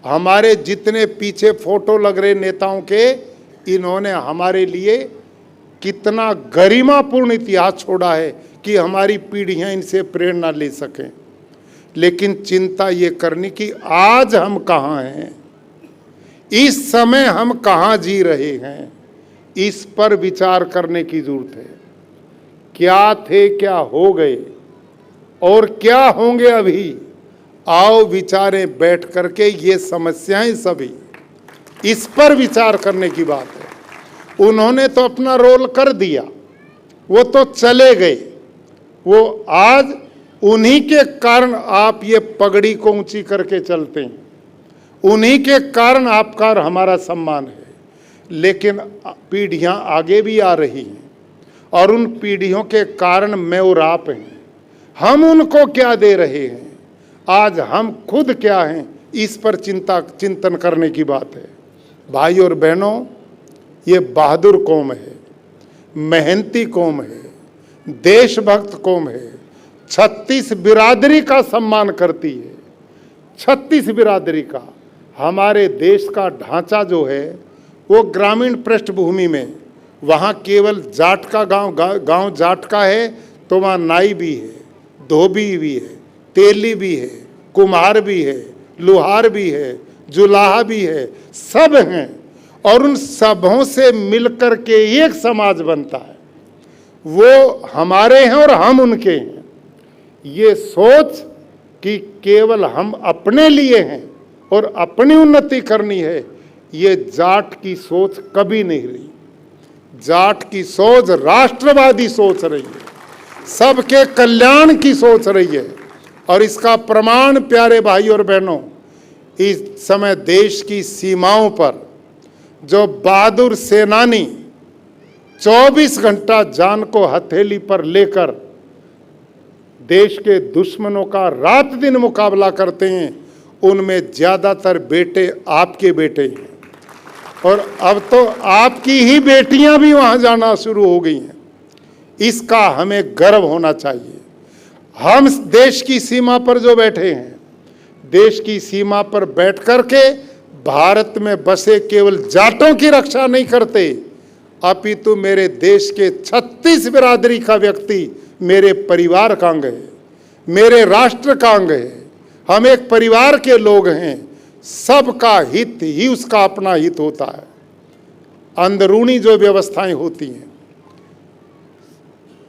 हमारे जितने पीछे फोटो लग रहे नेताओं के, इन्होंने हमारे लिए कितना गरिमापूर्ण इतिहास छोड़ा है कि हमारी पीढ़ियां इनसे प्रेरणा ले सकें। लेकिन चिंता ये करनी कि आज हम कहाँ हैं, इस समय हम कहाँ जी रहे हैं, इस पर विचार करने की जरूरत है। क्या थे, क्या हो गए और क्या होंगे अभी, आओ विचारें बैठ करके। ये समस्याएं सभी, इस पर विचार करने की बात है। उन्होंने तो अपना रोल कर दिया, वो तो चले गए, वो आज उन्हीं के कारण आप ये पगड़ी को ऊंची करके चलते हैं, उन्हीं के कारण आपका और हमारा सम्मान है। लेकिन पीढ़ियां आगे भी आ रही हैं और उन पीढ़ियों के कारण मैं और आप हैं। हम उनको क्या दे रहे हैं, आज हम खुद क्या हैं, इस पर चिंतन करने की बात है। भाई और बहनों, ये बहादुर कौम है, मेहनती कौम है, देशभक्त कौम है, 36 बिरादरी का सम्मान करती है, 36 बिरादरी का। हमारे देश का ढांचा जो है वो ग्रामीण पृष्ठभूमि में, वहाँ केवल जाट का गांव जाट का है तो वहाँ नाई भी है, धोबी भी है, तेली भी है, कुम्हार भी है, लुहार भी है, जुलाहा भी है, सब हैं और उन सबों से मिलकर के एक समाज बनता है। वो हमारे हैं और हम उनके हैं। ये सोच कि केवल हम अपने लिए हैं और अपनी उन्नति करनी है, ये जाट की सोच कभी नहीं रही। जाट की सोच राष्ट्रवादी सोच रही है, सबके कल्याण की सोच रही है। और इसका प्रमाण प्यारे भाई और बहनों, इस समय देश की सीमाओं पर जो बहादुर सेनानी 24 घंटा जान को हथेली पर लेकर देश के दुश्मनों का रात दिन मुकाबला करते हैं, उनमें ज़्यादातर बेटे आपके बेटे हैं और अब तो आपकी ही बेटियां भी वहां जाना शुरू हो गई हैं। इसका हमें गर्व होना चाहिए। हम देश की सीमा पर जो बैठे हैं, देश की सीमा पर बैठ करके भारत में बसे केवल जाटों की रक्षा नहीं करते, अपितु मेरे देश के 36 बिरादरी का व्यक्ति मेरे परिवार का अंग है, मेरे राष्ट्र का अंग है। हम एक परिवार के लोग हैं, सबका हित ही उसका अपना हित होता है। अंदरूनी जो व्यवस्थाएं होती हैं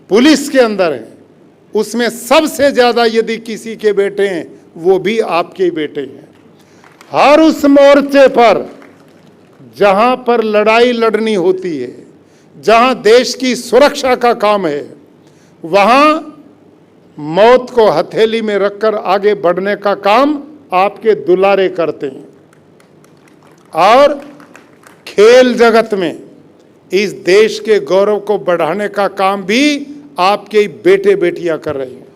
पुलिस के अंदर है, उसमें सबसे ज्यादा यदि किसी के बेटे हैं वो भी आपके ही बेटे हैं। हर उस मोर्चे पर जहां पर लड़ाई लड़नी होती है, जहां देश की सुरक्षा का काम है, वहां मौत को हथेली में रखकर आगे बढ़ने का काम आपके दुलारे करते हैं। और खेल जगत में इस देश के गौरव को बढ़ाने का काम भी आपके बेटे बेटियां कर रहे हैं।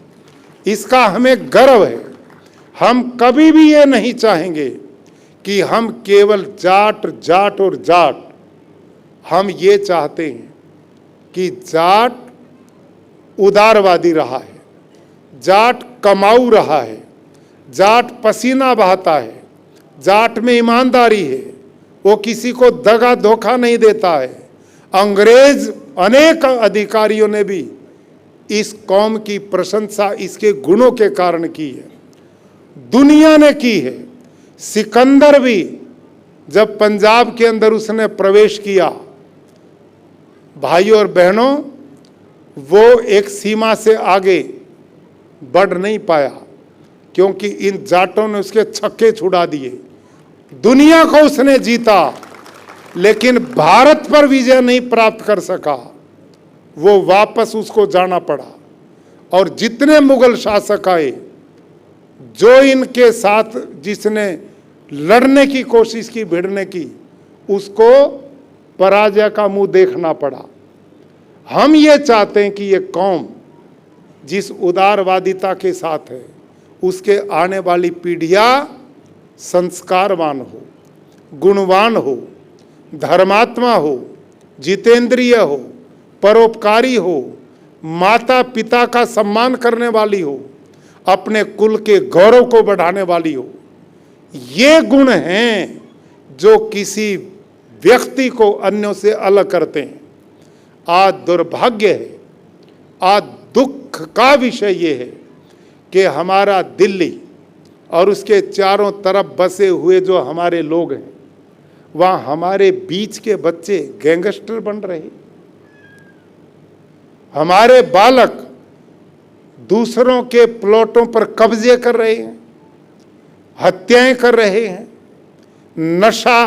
इसका हमें गर्व है। हम कभी भी ये नहीं चाहेंगे कि हम केवल जाट जाट और जाट। हम ये चाहते हैं कि जाट उदारवादी रहा है, जाट कमाऊ रहा है, जाट पसीना बहाता है, जाट में ईमानदारी है, वो किसी को दगा धोखा नहीं देता है। अंग्रेज अनेक अधिकारियों ने भी इस कौम की प्रशंसा इसके गुणों के कारण की है, दुनिया ने की है। सिकंदर भी जब पंजाब के अंदर उसने प्रवेश किया, भाइयों और बहनों, वो एक सीमा से आगे बढ़ नहीं पाया क्योंकि इन जाटों ने उसके छक्के छुड़ा दिए। दुनिया को उसने जीता लेकिन भारत पर विजय नहीं प्राप्त कर सका, वो वापस उसको जाना पड़ा। और जितने मुगल शासक आए, जो इनके साथ जिसने लड़ने की कोशिश की, भिड़ने की, उसको पराजय का मुंह देखना पड़ा। हम ये चाहते हैं कि ये कौम जिस उदारवादिता के साथ है, उसके आने वाली पीढ़ियां संस्कारवान हो, गुणवान हो, धर्मात्मा हो, जितेंद्रिय हो, परोपकारी हो, माता पिता का सम्मान करने वाली हो, अपने कुल के गौरव को बढ़ाने वाली हो। ये गुण हैं जो किसी व्यक्ति को अन्यों से अलग करते हैं। आज दुर्भाग्य है, आज दुख का विषय ये है कि हमारा दिल्ली और उसके चारों तरफ बसे हुए जो हमारे लोग हैं, वहाँ हमारे बीच के बच्चे गैंगस्टर बन रहे, हमारे बालक दूसरों के प्लॉटों पर कब्जे कर रहे हैं, हत्याएं कर रहे हैं, नशा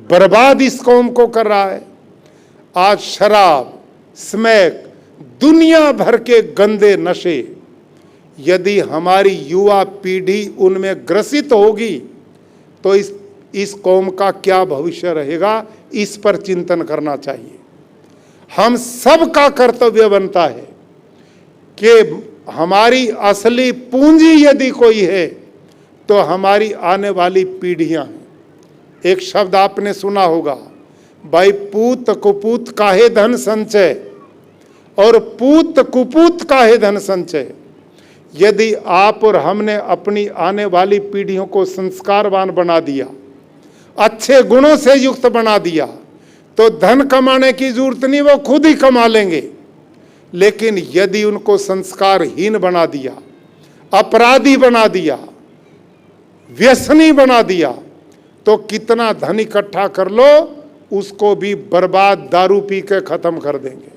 बर्बाद इस कौम को कर रहा है। आज शराब, स्मैक, दुनिया भर के गंदे नशे, यदि हमारी युवा पीढ़ी उनमें ग्रसित होगी तो इस कौम का क्या भविष्य रहेगा, इस पर चिंतन करना चाहिए। हम सब का कर्तव्य बनता है कि हमारी असली पूंजी यदि कोई है तो हमारी आने वाली पीढ़ियां हैं। एक शब्द आपने सुना होगा, भाई पूत कुपूत काहे धन संचय और पूत कुपूत काहे धन संचय। यदि आप और हमने अपनी आने वाली पीढ़ियों को संस्कारवान बना दिया, अच्छे गुणों से युक्त बना दिया, तो धन कमाने की जरूरत नहीं, वो खुद ही कमा लेंगे। लेकिन यदि उनको संस्कारहीन बना दिया, अपराधी बना दिया, व्यसनी बना दिया, तो कितना धन इकट्ठा कर लो उसको भी बर्बाद दारू पी के खत्म कर देंगे।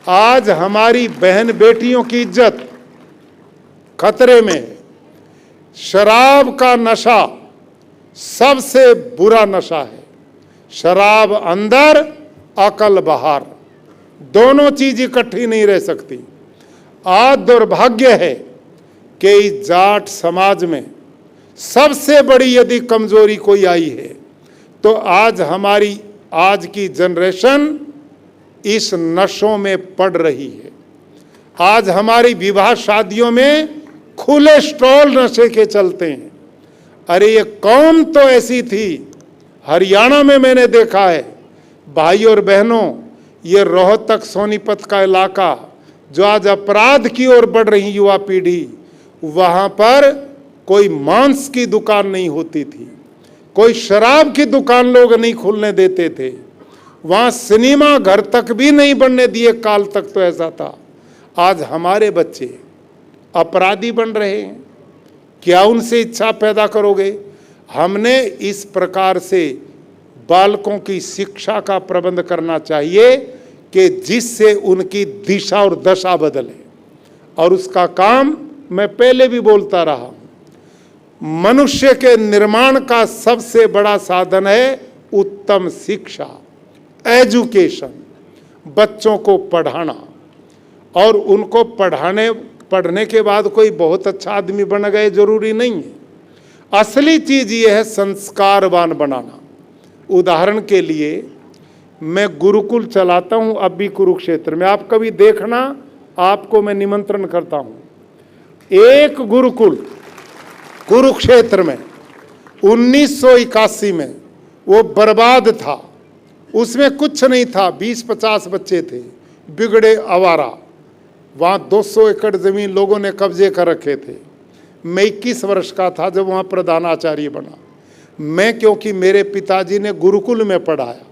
आज हमारी बहन बेटियों की इज्जत खतरे में है। शराब का नशा सबसे बुरा नशा है। शराब अंदर, अकल बाहर, दोनों चीज इकट्ठी नहीं रह सकती। आज दुर्भाग्य है कि इस जाट समाज में सबसे बड़ी यदि कमजोरी कोई आई है तो आज की जनरेशन इस नशों में पड़ रही है। आज हमारी विवाह शादियों में खुले स्टॉल नशे के चलते हैं। अरे ये कौम तो ऐसी थी, हरियाणा में मैंने देखा है, भाइयों और बहनों, ये रोहतक सोनीपत का इलाका जो आज अपराध की ओर बढ़ रही युवा पीढ़ी, वहाँ पर कोई मांस की दुकान नहीं होती थी, कोई शराब की दुकान लोग नहीं खुलने देते थे, वहाँ सिनेमा घर तक भी नहीं बनने दिए, काल तक तो ऐसा था। आज हमारे बच्चे अपराधी बन रहे हैं, क्या उनसे इच्छा पैदा करोगे? हमने इस प्रकार से बालकों की शिक्षा का प्रबंध करना चाहिए कि जिससे उनकी दिशा और दशा बदले। और उसका काम मैं पहले भी बोलता रहा, मनुष्य के निर्माण का सबसे बड़ा साधन है उत्तम शिक्षा, एजुकेशन। बच्चों को पढ़ाना और उनको पढ़ने के बाद कोई बहुत अच्छा आदमी बन गए जरूरी नहीं है। असली चीज ये है संस्कारवान बनाना। उदाहरण के लिए मैं गुरुकुल चलाता हूं अब भी कुरुक्षेत्र में, आप कभी देखना, आपको मैं निमंत्रण करता हूं। एक गुरुकुल कुरुक्षेत्र में 1981 में वो बर्बाद था, उसमें कुछ नहीं था, 20-50 बच्चे थे बिगड़े आवारा। वहाँ 200 एकड़ ज़मीन लोगों ने कब्जे कर रखे थे। मैं 21 वर्ष का था जब वहाँ प्रधानाचार्य बना। मैं, क्योंकि मेरे पिताजी ने गुरुकुल में पढ़ाया,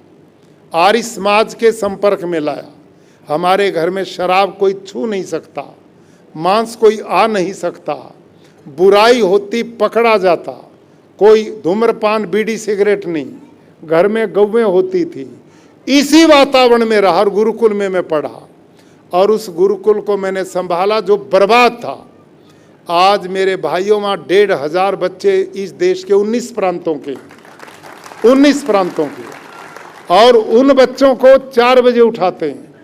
आर्य समाज के संपर्क में लाया। हमारे घर में शराब कोई छू नहीं सकता, मांस कोई आ नहीं सकता, बुराई होती पकड़ा जाता, कोई धूम्रपान बीड़ी सिगरेट नहीं, घर में गौवें होती थी। इसी वातावरण में रहा और गुरुकुल में मैं पढ़ा और उस गुरुकुल को मैंने संभाला जो बर्बाद था। आज मेरे भाइयों, वहाँ 1,500 बच्चे इस देश के 19 प्रांतों के, और उन बच्चों को 4 बजे उठाते हैं,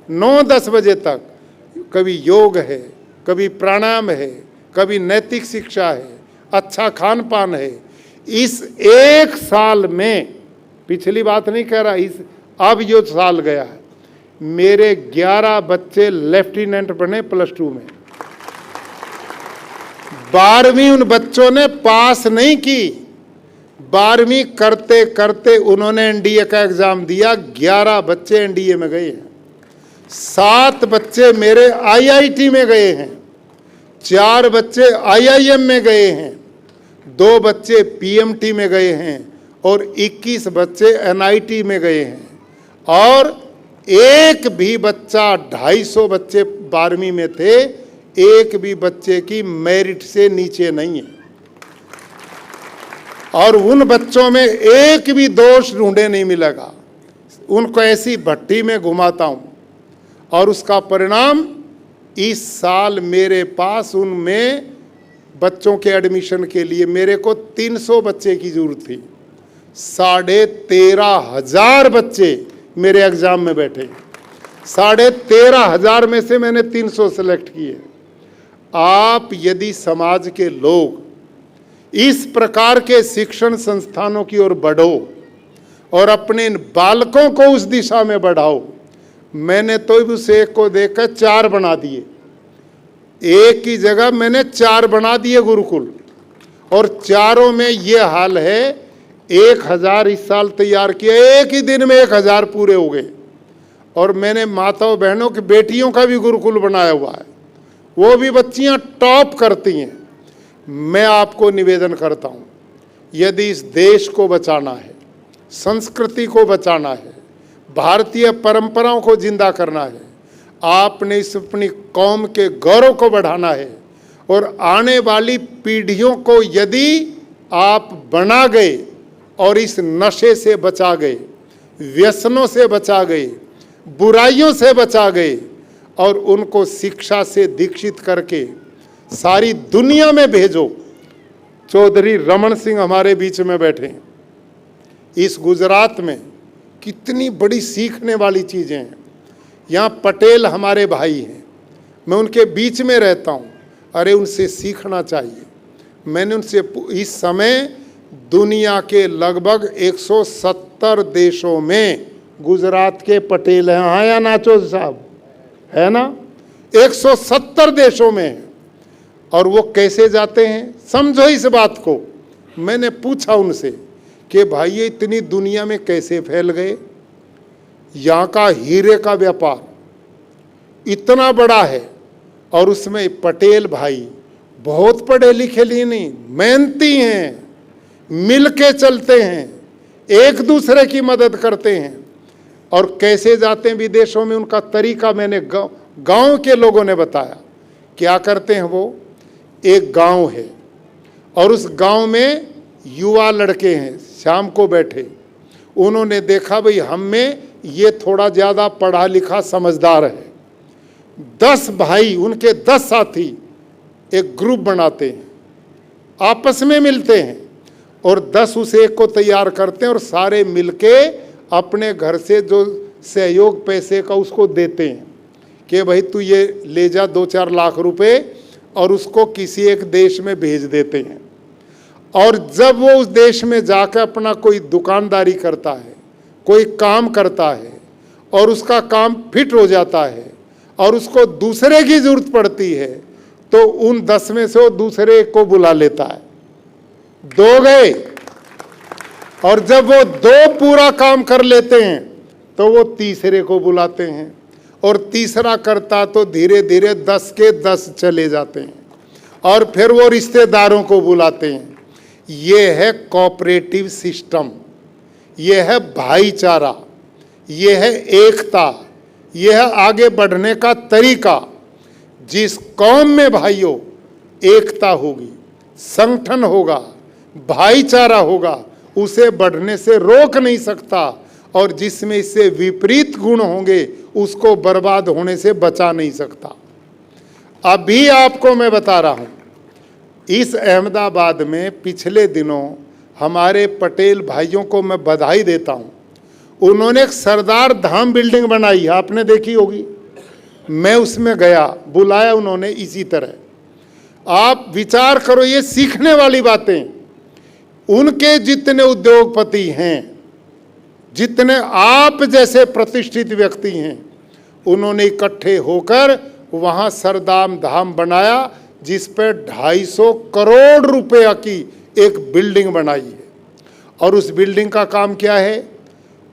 9-10 बजे तक। कभी योग है, कभी प्राणायाम है, कभी नैतिक शिक्षा है, अच्छा खान पान है। इस 1 साल में, पिछली बात नहीं कह रहा, अब जो साल गया है, मेरे 11 बच्चे लेफ्टिनेंट बने +2 में। 12वीं उन बच्चों ने पास नहीं की, 12वीं करते करते उन्होंने एनडीए का एग्जाम दिया। 11 बच्चे एनडीए में गए हैं, 7 बच्चे मेरे आईआईटी में गए हैं, 4 बच्चे आईआईएम में गए हैं, 2 बच्चे पीएमटी में गए हैं और 21 बच्चे एनआईटी में गए हैं। और एक भी बच्चा, 250 बच्चे 12वीं में थे, एक भी बच्चे की मेरिट से नीचे नहीं है। और उन बच्चों में एक भी दोष ढूंढे नहीं मिलेगा। उनको ऐसी भट्टी में घुमाता हूं और उसका परिणाम इस साल मेरे पास उनमें बच्चों के एडमिशन के लिए मेरे को 300 बच्चे की जरूरत थी। 13,500 बच्चे मेरे एग्जाम में बैठे, 13,500 में से मैंने 300 सेलेक्ट किए। आप यदि समाज के लोग इस प्रकार के शिक्षण संस्थानों की ओर बढ़ो और अपने बालकों को उस दिशा में बढ़ाओ। मैंने तो उस एक को देखकर 4 बना दिए, एक की जगह मैंने 4 बना दिए गुरुकुल, और चारों में ये हाल है। 1,000 इस साल तैयार किया, एक ही दिन में 1,000 पूरे हो गए। और मैंने माताओं बहनों की बेटियों का भी गुरुकुल बनाया हुआ है, वो भी बच्चियां टॉप करती हैं। मैं आपको निवेदन करता हूं, यदि इस देश को बचाना है, संस्कृति को बचाना है, भारतीय परंपराओं को जिंदा करना है, आपने इस अपनी कौम के गौरव को बढ़ाना है, और आने वाली पीढ़ियों को यदि आप बना गए और इस नशे से बचा गए, व्यसनों से बचा गए, बुराइयों से बचा गए और उनको शिक्षा से दीक्षित करके सारी दुनिया में भेजो। चौधरी रमन सिंह हमारे बीच में बैठे हैं, इस गुजरात में कितनी बड़ी सीखने वाली चीज़ें हैं। यहाँ पटेल हमारे भाई हैं, मैं उनके बीच में रहता हूँ, अरे उनसे सीखना चाहिए। मैंने उनसे इस समय दुनिया के लगभग 170 देशों में गुजरात के पटेल हैं, हाँ या नाचो साहब, है ना, 170 देशों में हैं। और वो कैसे जाते हैं, समझो इस बात को। मैंने पूछा उनसे कि भाई ये इतनी दुनिया में कैसे फैल गए, यहाँ का हीरे का व्यापार इतना बड़ा है और उसमें पटेल भाई बहुत पढ़े लिखे लिए नहीं, मेहनती हैं, मिल के चलते हैं, एक दूसरे की मदद करते हैं। और कैसे जाते हैं विदेशों में, उनका तरीका मैंने गांव के लोगों ने बताया। क्या करते हैं वो, एक गांव है और उस गांव में युवा लड़के हैं, शाम को बैठे, उन्होंने देखा भाई हम में ये थोड़ा ज़्यादा पढ़ा लिखा समझदार है। 10 भाई, उनके 10 साथी एक ग्रुप बनाते हैं, आपस में मिलते हैं और 10 उस एक को तैयार करते हैं और सारे मिलके अपने घर से जो सहयोग पैसे का उसको देते हैं कि भाई तू ये ले जा 2-4 लाख रुपए, और उसको किसी एक देश में भेज देते हैं। और जब वो उस देश में जाकर अपना कोई दुकानदारी करता है, कोई काम करता है और उसका काम फिट हो जाता है और उसको दूसरे की जरूरत पड़ती है, तो उन 10 में से वो दूसरे को बुला लेता है दो गए, और जब वो दो पूरा काम कर लेते हैं तो वो तीसरे को बुलाते हैं, और तीसरा करता तो धीरे धीरे 10 के 10 चले जाते हैं, और फिर वो रिश्तेदारों को बुलाते हैं। ये है कोऑपरेटिव सिस्टम, ये है भाईचारा, ये है एकता, ये है आगे बढ़ने का तरीका। जिस कौम में भाइयों एकता होगी, संगठन होगा, भाईचारा होगा, उसे बढ़ने से रोक नहीं सकता, और जिसमें इससे विपरीत गुण होंगे उसको बर्बाद होने से बचा नहीं सकता। अभी आपको मैं बता रहा हूं, इस अहमदाबाद में पिछले दिनों हमारे पटेल भाइयों को मैं बधाई देता हूं। उन्होंने एक सरदार धाम बिल्डिंग बनाई है, आपने देखी होगी। मैं उसमें गया, बुलाया उन्होंने इसी तरह। आप विचार करो, ये सीखने वाली बातें। उनके जितने उद्योगपति हैं, जितने आप जैसे प्रतिष्ठित व्यक्ति हैं, उन्होंने इकट्ठे होकर वहां सरदार धाम बनाया, जिस पर 250 करोड़ रुपया की एक बिल्डिंग बनाई है। और उस बिल्डिंग का काम क्या है?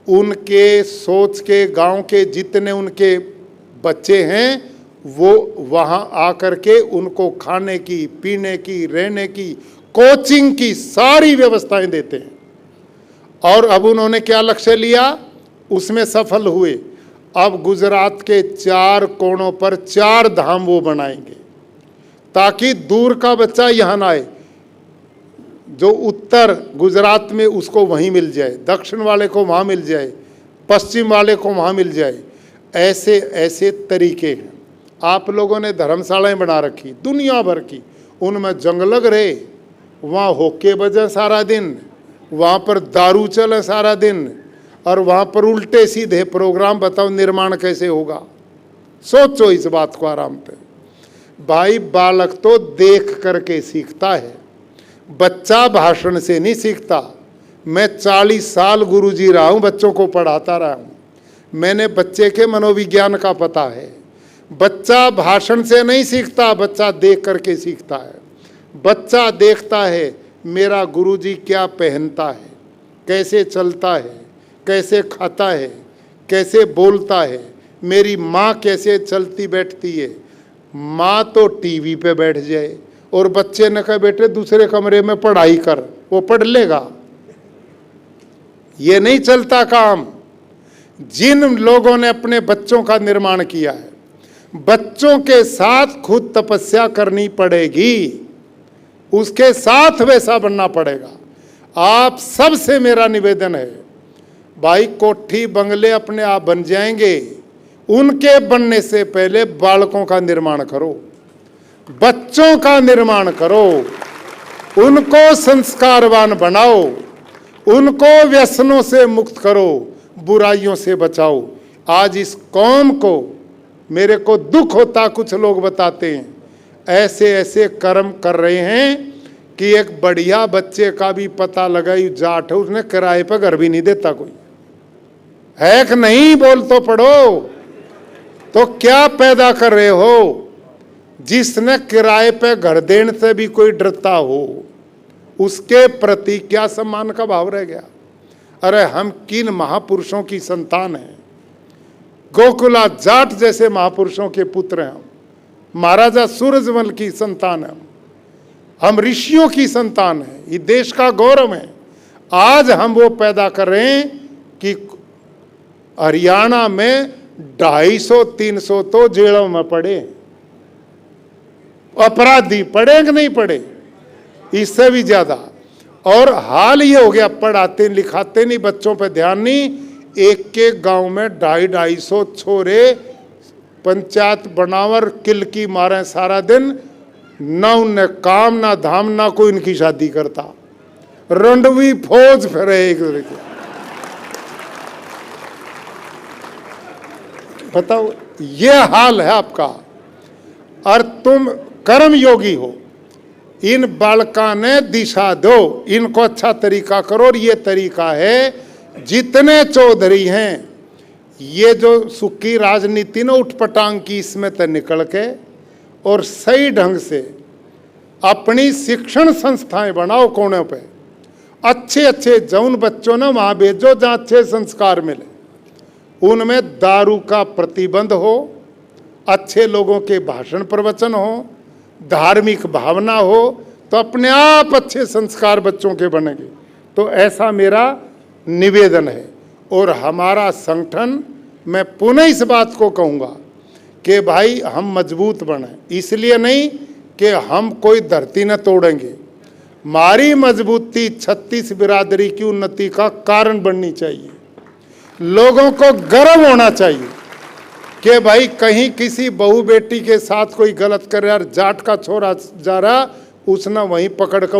उनके सोच के गांव के जितने उनके बच्चे हैं, वो वहां आकर के उनको खाने की, पीने की, रहने की, कोचिंग की सारी व्यवस्थाएं देते हैं। और अब उन्होंने क्या लक्ष्य लिया, उसमें सफल हुए। अब गुजरात के 4 कोणों पर 4 धाम वो बनाएंगे, ताकि दूर का बच्चा यहाँ ना आए। जो उत्तर गुजरात में उसको वहीं मिल जाए, दक्षिण वाले को वहाँ मिल जाए, पश्चिम वाले को वहाँ मिल जाए। ऐसे ऐसे तरीके हैं। आप लोगों ने धर्मशालाएं बना रखी दुनिया भर की, उनमें जंग लग रहे, वहाँ होके बजे सारा दिन, वहाँ पर दारू चले सारा दिन, और वहाँ पर उल्टे सीधे प्रोग्राम। बताओ निर्माण कैसे होगा? सोचो इस बात को आराम पे। भाई, बालक तो देख करके सीखता है, बच्चा भाषण से नहीं सीखता। मैं 40 साल गुरुजी रहा हूँ, बच्चों को पढ़ाता रहा हूँ। मैंने बच्चे के मनोविज्ञान का पता है। बच्चा भाषण से नहीं सीखता, बच्चा देख करके सीखता है। बच्चा देखता है मेरा गुरुजी क्या पहनता है, कैसे चलता है, कैसे खाता है, कैसे बोलता है, मेरी माँ कैसे चलती बैठती है। माँ तो टीवी पे बैठ जाए और बच्चे ने कहा बेटे दूसरे कमरे में पढ़ाई कर, वो पढ़ लेगा। ये नहीं चलता काम। जिन लोगों ने अपने बच्चों का निर्माण किया है, बच्चों के साथ खुद तपस्या करनी पड़ेगी, उसके साथ वैसा बनना पड़ेगा। आप सबसे मेरा निवेदन है, भाई कोठी बंगले अपने आप बन जाएंगे, उनके बनने से पहले बालकों का निर्माण करो, बच्चों का निर्माण करो, उनको संस्कारवान बनाओ, उनको व्यसनों से मुक्त करो, बुराइयों से बचाओ। आज इस कौम को मेरे को दुख होता, कुछ लोग बताते हैं ऐसे ऐसे कर्म कर रहे हैं कि एक बढ़िया बच्चे का भी पता लगा जाट है, उसने किराए पर घर भी नहीं देता कोई है कि नहीं? बोल तो पड़ो। तो क्या पैदा कर रहे हो? जिसने किराए पे घर देने से भी कोई डरता हो, उसके प्रति क्या सम्मान का भाव रह गया? अरे हम किन महापुरुषों की संतान हैं? गोकुला जाट जैसे महापुरुषों के पुत्र हैं। महाराजा सूरजमल की संतान है, हम ऋषियों की संतान है। ये देश का गौरव है। आज हम वो पैदा कर रहे हैं कि हरियाणा में 250-300 तो जेलों में पड़े, अपराधी पड़े कि नहीं पड़े, इससे भी ज्यादा। और हाल ये हो गया, पढ़ाते लिखाते नहीं, बच्चों पे ध्यान नहीं। एक के गांव में 250-250 छोरे पंचायत बनावर किल की मारे सारा दिन, ना उन्हें काम ना धाम, ना कोई इनकी शादी करता। रंडवी फौज फिरे एक तरीके। बताओ, ये हाल है आपका। और तुम कर्म योगी हो, इन बालका ने दिशा दो, इनको अच्छा तरीका करो। और ये तरीका है, जितने चौधरी हैं, ये जो सुखी राजनीति न उठपटांग की, इसमें तो निकल के और सही ढंग से अपनी शिक्षण संस्थाएं बनाओ कोने पे, अच्छे अच्छे जौन बच्चों ने वहां भेजो जहां अच्छे संस्कार मिले, उनमें दारू का प्रतिबंध हो, अच्छे लोगों के भाषण प्रवचन हो, धार्मिक भावना हो, तो अपने आप अच्छे संस्कार बच्चों के बनेंगे। तो ऐसा मेरा निवेदन है। और हमारा संगठन, मैं पुनः इस बात को कहूँगा कि भाई हम मजबूत बने, इसलिए नहीं कि हम कोई धरती न तोड़ेंगे। हमारी मजबूती 36 बिरादरी की उन्नति का कारण बननी चाहिए। लोगों को गर्व होना चाहिए कि भाई कहीं किसी बहू बेटी के साथ कोई गलत कर रहा, जाट का छोरा जा रहा, उसने वहीं पकड़ कर